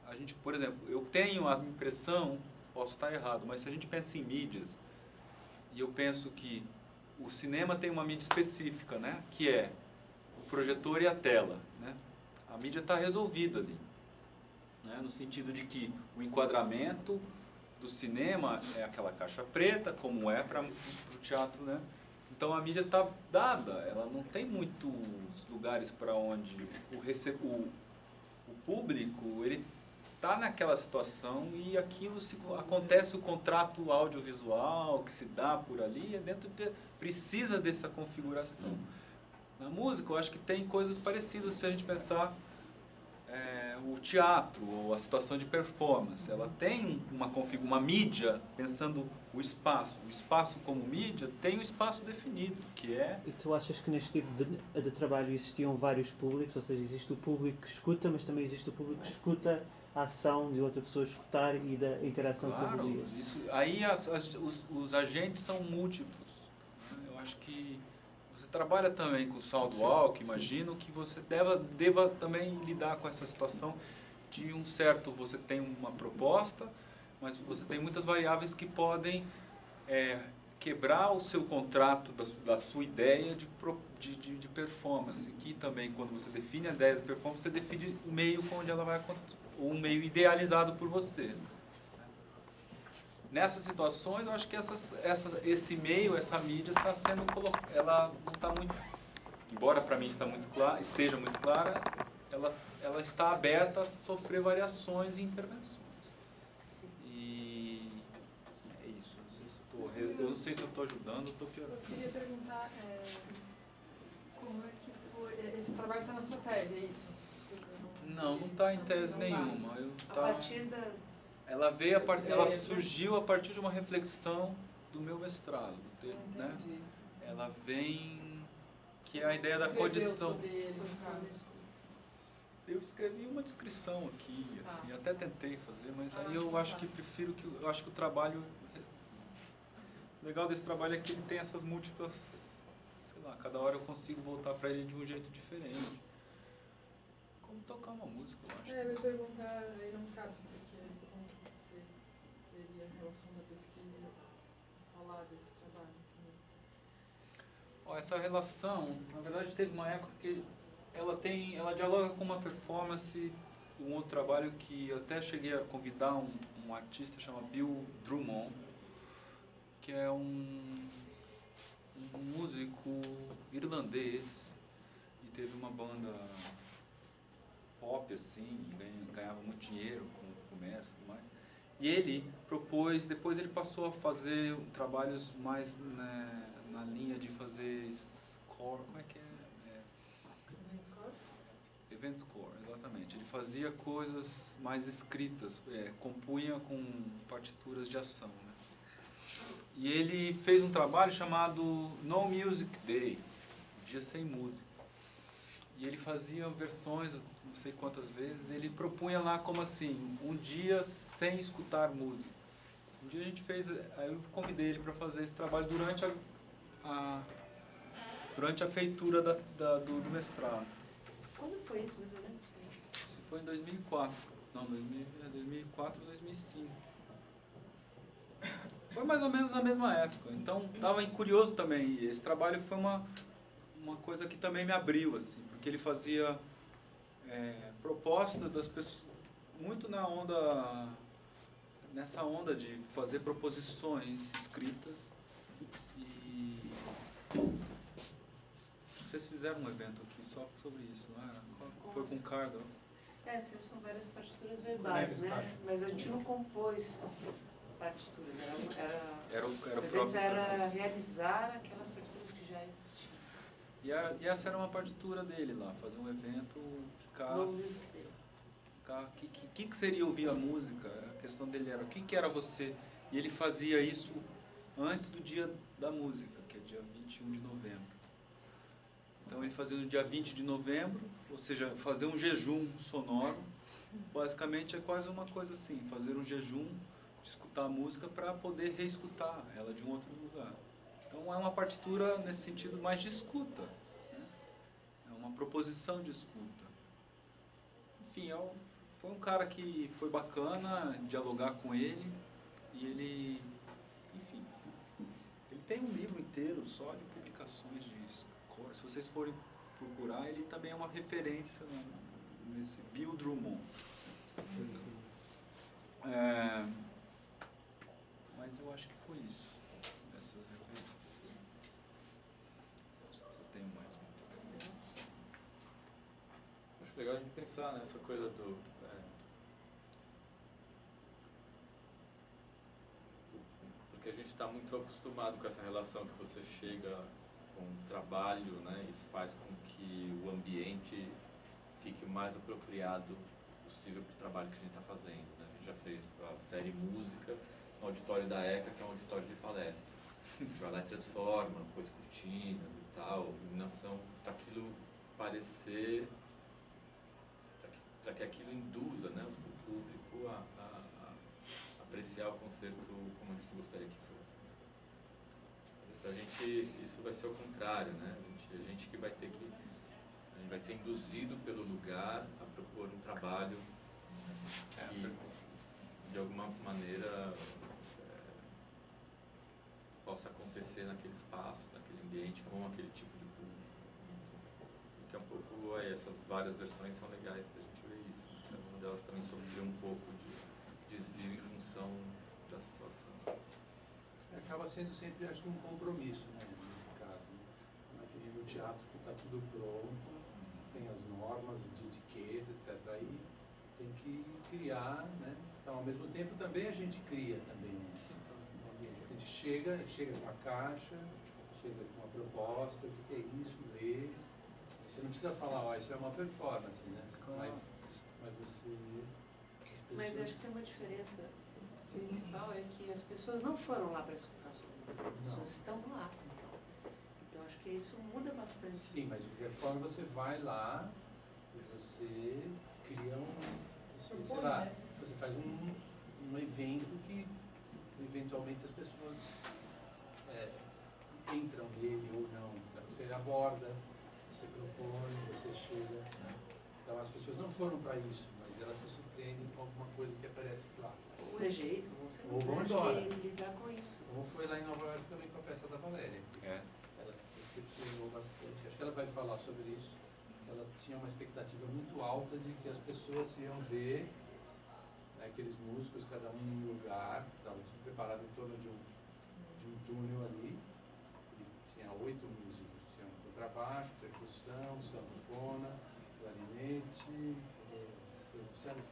S1: a gente, por exemplo, eu tenho a impressão, posso estar errado, mas se a gente pensa em mídias, e eu penso que o cinema tem uma mídia específica, né? Que é o projetor e a tela, né? A mídia está resolvida ali, né? No sentido de que o enquadramento do cinema é aquela caixa preta, como é para o teatro, né? Então a mídia está dada, ela não tem muitos lugares para onde o público ele está naquela situação e aquilo acontece o contrato audiovisual que se dá por ali, precisa dessa configuração. Na música eu acho que tem coisas parecidas se a gente pensar o teatro ou a situação de performance. Ela tem uma mídia, pensando o espaço como mídia tem um espaço definido, que é...
S9: E tu achas que neste tipo de trabalho existiam vários públicos, ou seja, existe o público que escuta, mas também existe o público que escuta a ação de outra pessoa escutar e da interação que tu dizias?
S1: Isso, aí os agentes são múltiplos. Né? Eu acho que você trabalha também com o soundwalk, imagino que você deva também lidar com essa situação de você tem uma proposta, mas você tem muitas variáveis que podem quebrar o seu contrato da sua ideia de performance. Que também, quando você define a ideia de performance, você define o meio onde ela vai acontecer, um meio idealizado por você. Nessas situações, eu acho que esse meio, essa mídia está sendo colocada, ela não está muito, embora para mim esteja muito clara, ela está aberta a sofrer variações e intervenções. E é isso. Eu não sei se eu estou ajudando ou estou piorando.
S10: Eu queria perguntar como é que foi. Esse trabalho está na sua tese, é isso?
S1: Não está em tese nenhuma.
S2: A partir da...
S1: Ela surgiu a partir de uma reflexão do meu mestrado, né? Ela vem, que é a ideia da condição. Eu escrevi uma descrição aqui, assim, até tentei fazer, mas aí eu acho que eu acho que o trabalho, o legal desse trabalho é que ele tem essas múltiplas, sei lá, cada hora eu consigo voltar para ele de um jeito diferente. Como tocar uma música, eu acho.
S10: Eu ia perguntar, aí não cabe, porque como você veria a relação da pesquisa e falar desse trabalho também?
S1: Essa relação, na verdade, teve uma época que ela dialoga com uma performance, um outro trabalho que eu até cheguei a convidar um artista chamado Bill Drummond, que é um músico irlandês e teve uma banda pop, assim, ganhava muito dinheiro com o comércio e tudo mais. E ele propôs, depois ele passou a fazer trabalhos mais na linha de fazer score, como é que é? Event score, exatamente. Ele fazia coisas mais escritas, compunha com partituras de ação, né? E ele fez um trabalho chamado No Music Day, Dia Sem Música. E ele fazia versões, não sei quantas vezes, ele propunha lá como assim, um dia sem escutar música. Um dia a gente fez, aí eu convidei ele para fazer esse trabalho durante a feitura do mestrado.
S2: Quando foi isso, mais ou menos?
S1: Isso foi em 2004. Não, 2004, 2005. Foi mais ou menos na mesma época. Então, estava curioso também. E esse trabalho foi uma coisa que também me abriu, assim, porque ele fazia propostas das pessoas, muito nessa onda de fazer proposições escritas. E vocês fizeram um evento aqui só sobre isso, não era? Foi com o Cardwell.
S2: Sim, são várias partituras verbais, né? Mas a gente não compôs partituras, o evento era realizar aquelas partituras que já existiam.
S1: E essa era uma partitura dele lá, fazer um evento, o que seria ouvir a música? A questão dele era, o que era você? E ele fazia isso antes do dia da música, que é dia 21 de novembro. Então ele fazia no dia 20 de novembro, ou seja, fazer um jejum sonoro, basicamente é quase uma coisa assim, fazer um jejum de escutar a música para poder reescutar ela de um outro lugar. Então é uma partitura nesse sentido mais de escuta, né? É uma proposição de escuta. Enfim, foi um cara que foi bacana dialogar com ele, e ele, enfim, ele tem um livro inteiro só de publicações de score. Se vocês forem procurar, ele também é uma referência nesse Bill Drummond. Mas eu acho que foi isso, essas referências. Se eu tenho mais uma.
S4: Acho legal a gente pensar nessa coisa do... porque a gente está muito acostumado com essa relação que você chega com o trabalho, né, e faz com que o ambiente fique o mais apropriado possível para o trabalho que a gente está fazendo, né? A gente já fez a série Música no auditório da ECA, que é um auditório de palestra. A gente vai lá e transforma, pôs cortinas e tal, iluminação, para aquilo parecer, para que aquilo induza, né, o público a apreciar o concerto como a gente gostaria que fosse. Para a gente isso vai ser o contrário, né? A gente que vai ter que, a gente vai ser induzido pelo lugar a propor um trabalho que de alguma maneira possa acontecer naquele espaço, naquele ambiente, com aquele tipo de público. Que é um pouco, essas várias versões são legais da gente ver isso. Né? Uma delas também sofreu um pouco de desvio em função da situação.
S7: Acaba sendo sempre, acho que, um compromisso, né, nesse caso. Né? No teatro que está tudo pronto, tem as normas de etiqueta, etc. Aí tem que criar, né? Então, ao mesmo tempo, também a gente cria também um ambiente. A gente chega com uma caixa, chega com uma proposta, o que é isso, lê. Você não precisa falar, isso é uma performance, né?
S1: Claro.
S7: Mas você...
S2: Mas eu acho que tem uma diferença principal, é que as pessoas não foram lá para escutar sua música, as pessoas estão lá. Então acho que isso muda bastante.
S7: Sim, mas de qualquer forma você vai lá e você cria sei lá, você faz um evento que eventualmente as pessoas entram nele ou não. Você aborda, você propõe, você chega. Né? Então as pessoas não foram para isso, mas elas se surpreendem com alguma coisa que aparece lá.
S2: Ou rejeitam,
S7: ou vão embora.
S2: Lidar com isso.
S7: Ou foi lá em Nova York também com a peça da Valéria. Ela se decepcionou bastante. Acho que ela vai falar sobre isso. Ela tinha uma expectativa muito alta de que as pessoas iam ver, né, aqueles músicos, cada um em um lugar, estava tudo preparado em torno de um túnel ali. E tinha 8 músicos. Tinha um contrabaixo, percussão, sanfona, clarinete,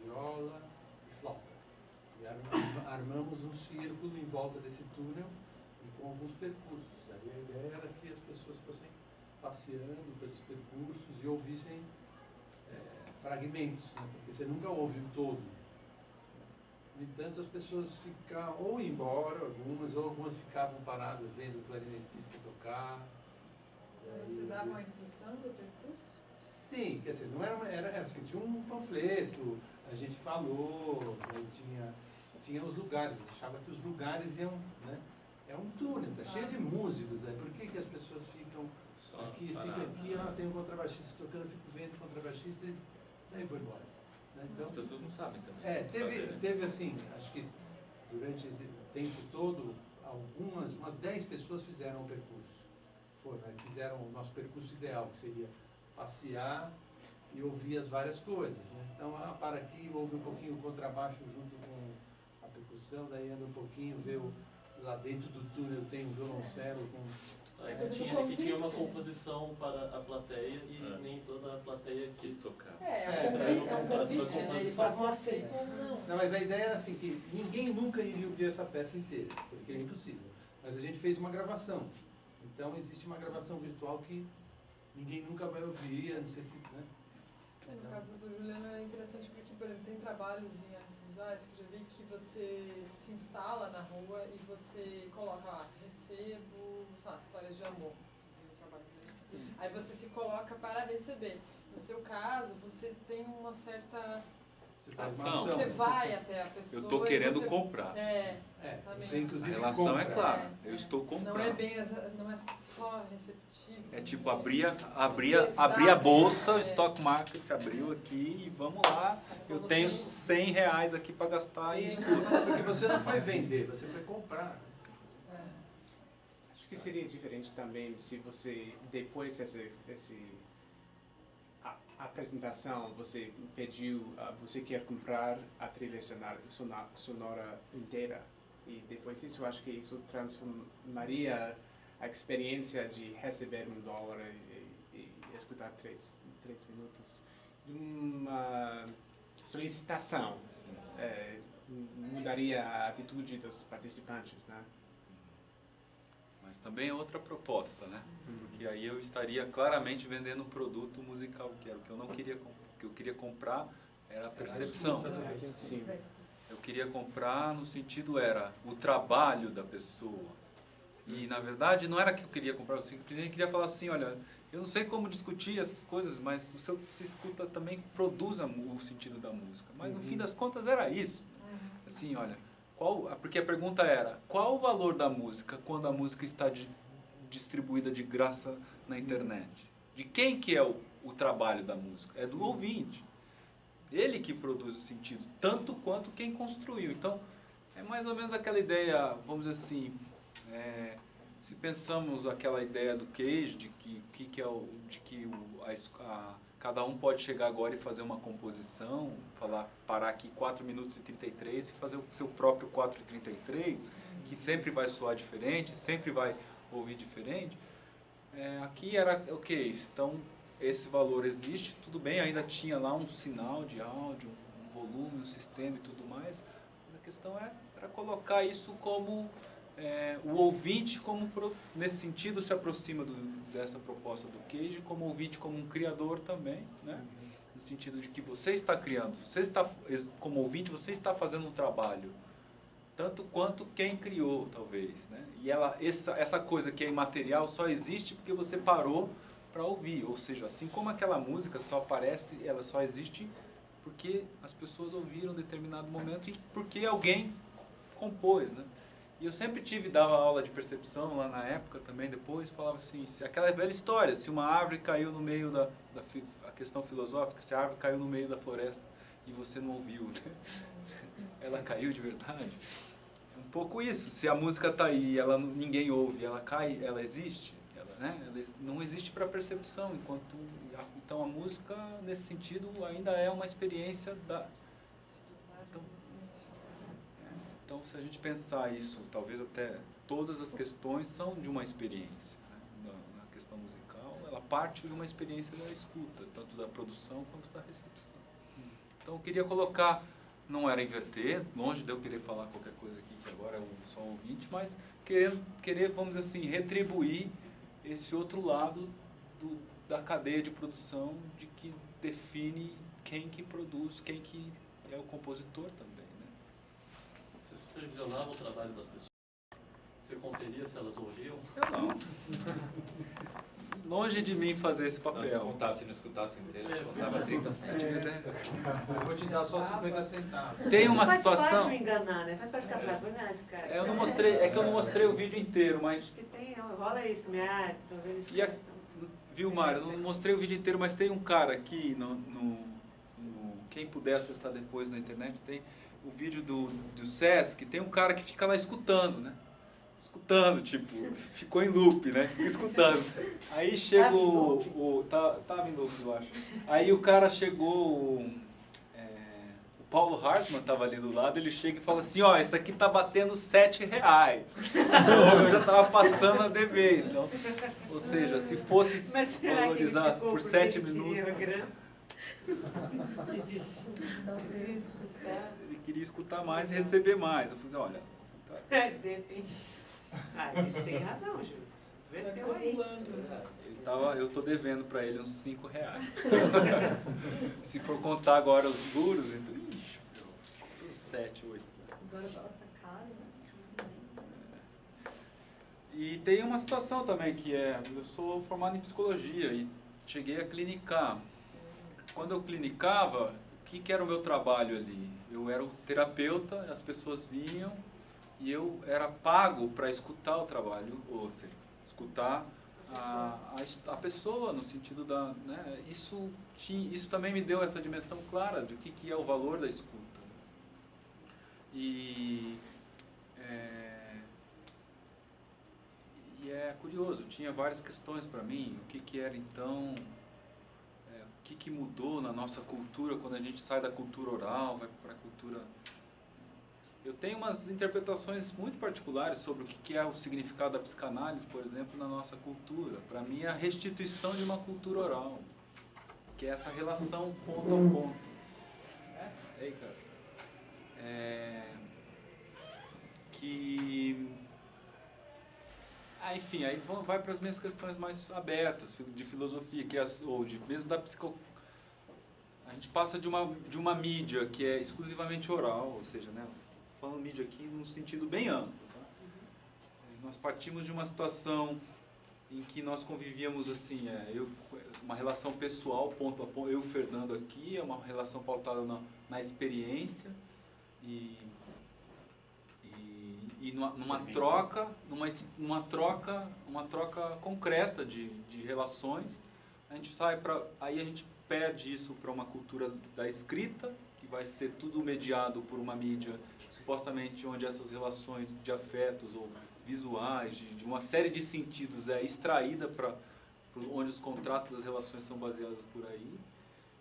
S7: viola e flauta. E armamos um círculo em volta desse túnel e com alguns percursos. Aí a ideia era que as pessoas fossem passeando pelos percursos e ouvissem fragmentos, né? Porque você nunca ouve o todo. No entanto, as pessoas ficavam ou iam embora, ou algumas ficavam paradas vendo o clarinetista tocar.
S10: Você dava uma instrução do percurso?
S7: Sim, quer dizer, não era assim, tinha um panfleto, a gente falou, né, tinha os lugares, a gente achava que os lugares iam, né? É um túnel, tá cheio de músicos, né? Por que as pessoas ficam aqui, fica aqui, tem um contrabaixista tocando, eu fico vendo o contrabaixista e aí vou embora. Né? Então,
S4: As pessoas não sabem também.
S7: teve assim, acho que durante esse tempo todo, umas 10 pessoas fizeram o percurso. Né? Fizeram o nosso percurso ideal, que seria passear e ouvir as várias coisas. Né? Então, para aqui, ouve um pouquinho o contrabaixo junto com a percussão, daí anda um pouquinho, vê lá dentro do túnel tem um violoncelo com...
S11: tinha uma composição para a plateia e nem toda a plateia quis tocar.
S10: É um convite, né? Ele pode ser aceito ou não.
S7: Não, mas a ideia era assim, que ninguém nunca iria ouvir essa peça inteira, porque é impossível. Mas a gente fez uma gravação. Então existe uma gravação virtual que ninguém nunca vai ouvir, a não sei se... Né?
S10: No caso do Juliano é interessante porque, por exemplo, tem trabalhos em artes visuais que eu já vi que você se instala na rua e você coloca lá, recebo, sei lá, histórias de amor. Aí você se coloca para receber. No seu caso, você tem uma certa
S1: ação.
S10: Você vai até a pessoa.
S1: Eu estou querendo comprar.
S7: Você, inclusive,
S1: a relação
S7: compra.
S1: é clara. Eu estou comprando.
S10: Não é só receptivo.
S1: É tipo abrir a bolsa, o stock market abriu aqui e vamos lá. Eu tenho R$100 aqui para gastar e estudo.
S7: Porque você não foi vender, você foi comprar.
S3: Acho que seria diferente também se você, depois dessa apresentação, você pediu, você quer comprar a trilha sonora inteira. E depois disso, eu acho que isso transformaria a experiência de receber $1 e escutar 3 minutos de uma solicitação. Mudaria a atitude dos participantes, né?
S1: Mas também é outra proposta, né? Porque aí eu estaria claramente vendendo um produto musical, que era o que eu não queria comprar. O que eu queria comprar era a percepção.
S3: Sim.
S1: Eu queria comprar no sentido era o trabalho da pessoa. E, na verdade, não era que eu queria comprar, eu simplesmente queria falar assim, olha, eu não sei como discutir essas coisas, mas o seu se escuta também produz o sentido da música. Mas, no fim das contas, era isso. Assim, olha, porque a pergunta era, qual o valor da música quando a música está distribuída de graça na internet? De quem que é o trabalho da música? É do ouvinte. Ele que produz o sentido, tanto quanto quem construiu. Então, é mais ou menos aquela ideia, vamos dizer assim, se pensamos aquela ideia do Cage, de que cada um pode chegar agora e fazer uma composição, parar aqui 4 minutos e 33 e fazer o seu próprio 4 e 33, que sempre vai soar diferente, sempre vai ouvir diferente. Aqui era, ok, então esse valor existe, tudo bem, ainda tinha lá um sinal de áudio, um volume, um sistema e tudo mais, mas a questão era colocar isso como o ouvinte, nesse sentido, se aproxima dessa proposta do Cage, como ouvinte, como um criador também, né? No sentido de que você está criando, como ouvinte, você está fazendo um trabalho, tanto quanto quem criou, talvez, né? E essa coisa que é imaterial só existe porque você parou para ouvir, ou seja, assim como aquela música só aparece, ela só existe porque as pessoas ouviram em determinado momento e porque alguém compôs, né? E eu sempre dava aula de percepção lá na época também, depois, falava assim, aquela velha história, se uma árvore caiu no meio a questão filosófica, se a árvore caiu no meio da floresta e você não ouviu, né? Ela caiu de verdade? É um pouco isso, se a música está aí e ninguém ouve, ela cai, ela existe? Ela não existe para percepção, então a música, nesse sentido, ainda é uma experiência Então, se a gente pensar isso, talvez até todas as questões são de uma experiência. Né? Na questão musical, ela parte de uma experiência da escuta, tanto da produção quanto da recepção. Então, eu queria colocar, não era inverter, longe de eu querer falar qualquer coisa aqui, que agora é só um ouvinte, mas querer, vamos dizer assim, retribuir esse outro lado da cadeia de produção de que define quem que produz, quem que é o compositor também, né?
S11: Você supervisionava o trabalho das pessoas? Você conferia se elas ouviam?
S1: Não. Longe de mim fazer esse
S4: Não,
S1: papel.
S4: se não escutasse inteiro, descontava 30 centavos.
S7: Eu vou te dar só 50 centavos.
S1: Tem uma
S2: Faz parte
S1: situação...
S2: de enganar, né? Faz parte do campeonato. Vou enganar esse cara.
S1: Eu não mostrei, é que eu não mostrei o vídeo inteiro, mas...
S2: Acho que tem, rola isso também. Tô vendo isso.
S1: E a, viu, Mário? Eu não mostrei o vídeo inteiro, mas tem um cara aqui, quem puder acessar depois na internet, tem o vídeo do Sesc, tem um cara que fica lá escutando, né? Escutando, tipo, ficou em loop, né? Fica escutando. Aí chega tava em loop, eu acho. Aí o cara chegou, o Paulo Hartmann tava ali do lado, ele chega e fala assim, ó, isso aqui tá batendo R$7. Eu já tava passando a dever, então. Ou seja, se fosse valorizar por 7 minutos... Ele queria escutar mais e receber mais. Eu falei, olha...
S2: Depende. Ele tem razão, Júlio. Verteu aí.
S1: Eu tô devendo para ele uns R$5. Se for contar agora os juros, então, 7, 8.
S10: Agora tá caro, né?
S1: E tem uma situação também que eu sou formado em psicologia e cheguei a clinicar. Quando eu clinicava, o que era o meu trabalho ali? Eu era o terapeuta, as pessoas vinham e eu era pago para escutar o trabalho, ou seja, escutar a pessoa no sentido da... Né, isso também me deu essa dimensão clara do que é o valor da escuta. E é curioso, tinha várias questões para mim, o que era então... O que mudou na nossa cultura quando a gente sai da cultura oral, vai para a cultura... Eu tenho umas interpretações muito particulares sobre o que é o significado da psicanálise, por exemplo, na nossa cultura. Para mim, é a restituição de uma cultura oral, que é essa relação ponto a ponto. Ei, Castro. Enfim, aí vai para as minhas questões mais abertas, de filosofia, mesmo da A gente passa de uma mídia que é exclusivamente oral, ou seja, né, falando mídia aqui num sentido bem amplo. Tá? Nós partimos de uma situação em que nós convivíamos assim, uma relação pessoal, ponto a ponto, eu e o Fernando aqui, é uma relação pautada na experiência e numa troca concreta de relações. A gente aí a gente perde isso para uma cultura da escrita, que vai ser tudo mediado por uma mídia supostamente onde essas relações de afetos ou visuais, de uma série de sentidos é extraída para onde os contratos das relações são baseados por aí.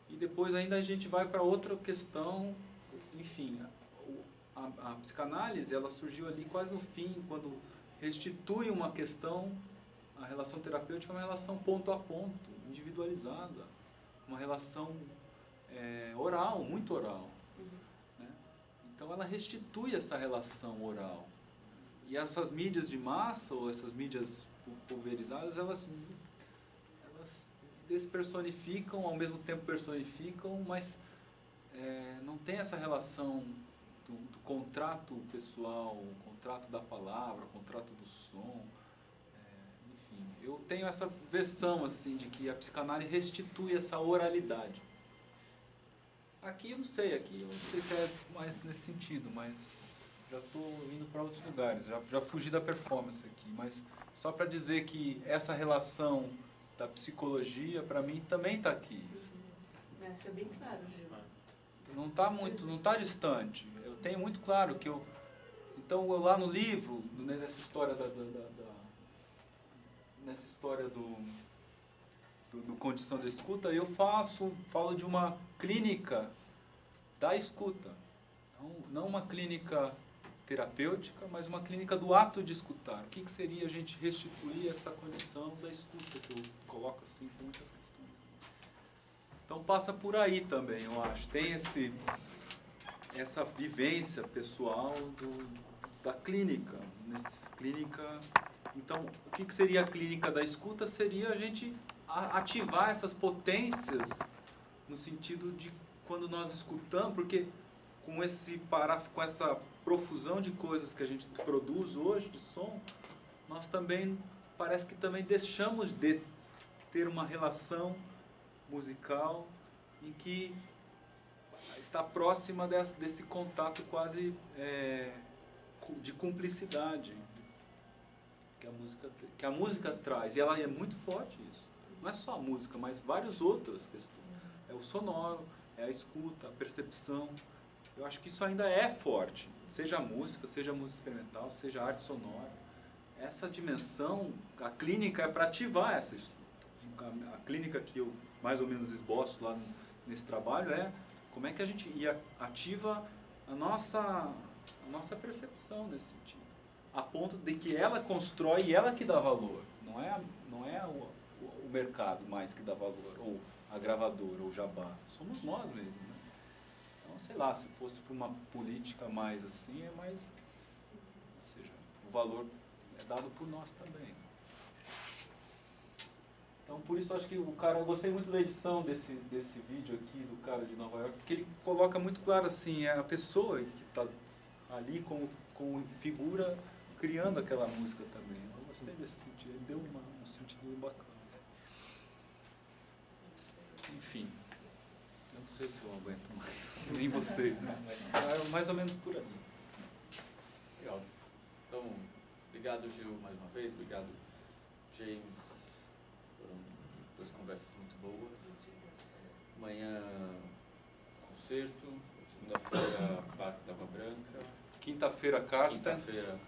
S1: E depois ainda a gente vai para outra questão, enfim, a psicanálise ela surgiu ali quase no fim, quando restitui uma questão, a relação terapêutica é uma relação ponto a ponto, individualizada, uma relação oral, muito oral. Né? Então ela restitui essa relação oral. E essas mídias de massa, ou essas mídias pulverizadas, elas despersonificam, ao mesmo tempo personificam, mas não tem essa relação do contrato pessoal, o contrato da palavra, o contrato do som. Enfim, eu tenho essa versão assim, de que a psicanálise restitui essa oralidade. Aqui eu não sei se é mais nesse sentido, mas já estou indo para outros lugares, já fugi da performance aqui, mas só para dizer que essa relação da psicologia, para mim, também está aqui.
S2: Isso é bem claro, Gil.
S1: Não está distante. Eu tenho muito claro que então eu lá no livro, nessa história do Condição da Escuta, eu falo de uma clínica da escuta. Não uma clínica terapêutica, mas uma clínica do ato de escutar. O que seria a gente restituir essa condição da escuta, que eu coloco assim com muitas questões. Então passa por aí também, eu acho. Tem essa vivência pessoal da clínica. Então, o que seria a clínica da escuta? Seria a gente ativar essas potências no sentido de quando nós escutamos, porque com essa profusão de coisas que a gente produz hoje de som, nós também parece que também deixamos de ter uma relação musical em que está próxima desse contato quase de cumplicidade que a música traz. E ela é muito forte isso. Não é só a música, mas várias outras questões. É o sonoro, é a escuta, a percepção. Eu acho que isso ainda é forte. Seja a música experimental, seja a arte sonora. Essa dimensão, a clínica é para ativar essa escuta. A clínica que eu mais ou menos esboço lá nesse trabalho é como é que a gente ativa a nossa percepção nesse sentido. A ponto de que ela constrói e ela que dá valor. Não é o mercado mais que dá valor, ou a gravadora, ou o jabá. Somos nós mesmos. Né? Então, sei lá, se fosse para uma política mais assim, é mais... Ou seja, o valor é dado por nós também. Então, por isso, acho que eu gostei muito da edição desse vídeo aqui do cara de Nova York, porque ele coloca muito claro assim, a pessoa que está ali como figura criando aquela música também. Eu gostei desse sentido, ele deu um sentido bacana. Assim. Enfim, eu não sei se eu aguento mais, nem você, né? Mas é mais ou menos por aí.
S4: Legal. Então, obrigado, Gil, mais uma vez. Obrigado, James. Foram duas conversas muito boas. Amanhã, concerto. Segunda-feira, Parque da Água Branca.
S1: Quinta-feira, Karsten.
S4: Quinta-feira,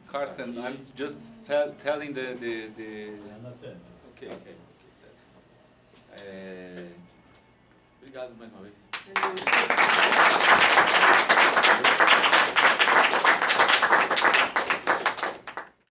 S1: Karsten, I'm just telling the...
S12: I understand.
S1: Okay.
S4: Ok. Obrigado mais uma vez.
S2: Valeu.